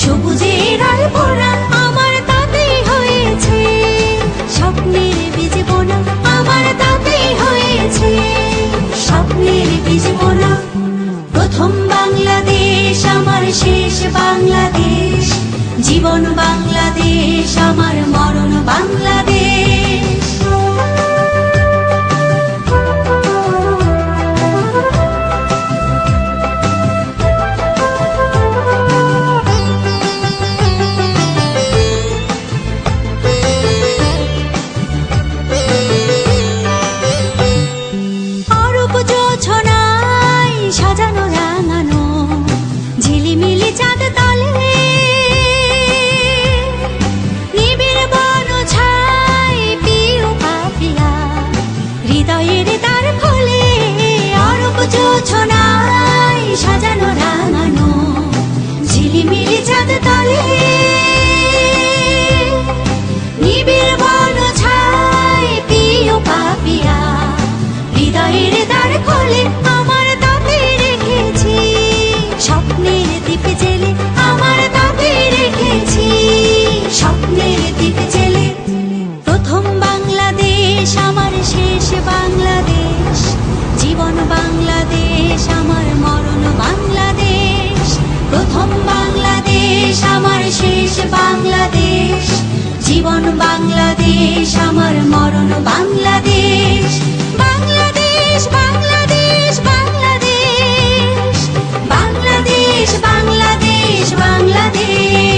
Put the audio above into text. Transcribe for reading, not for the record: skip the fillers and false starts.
সবুজের আল ভরা আমার তাতেই হয়েছে, স্বপ্নের বীজ বোনা আমার তাতেই হয়েছে, স্বপ্নের বীজ বোনা। প্রথম বাংলাদেশ আমার শেষ বাংলাদেশ, জীবন বাংলাদেশ আমার মরণ বাংলাদেশ। অরূপ জোছনায় সাজানো রাঙানো ঝিলিমিলি চাঁদ তলে, নিবিড় বন ছায় পিউ পাপিয়া হৃদয়ের দ্বার খোলে। অরূপ জোছনায় সাজানো রাঙানো ঝিলিমিলি চাঁদ তলে, নিবিড় বন ছায় পিউ পাপিয়া হৃদয়ের দ্বার খোলে। আমার তাতে রেখেছি স্বপ্নের দ্বীপ জেলে, আমার তাতে রেখেছি স্বপ্নের দ্বীপ জেলে। প্রথম বাংলাদেশ আমার শেষ বাংলাদেশ, জীবন বাংলাদেশ আমার মরণ বাংলাদেশ। প্রথম বাংলাদেশ আমার শেষ বাংলাদেশ, জীবন বাংলাদেশ আমার মরণ বাংলাদেশ। বাংলাদেশ বাংলাদেশ বাংলাদেশ, বাংলাদেশ বাংলাদেশ বাংলাদেশ।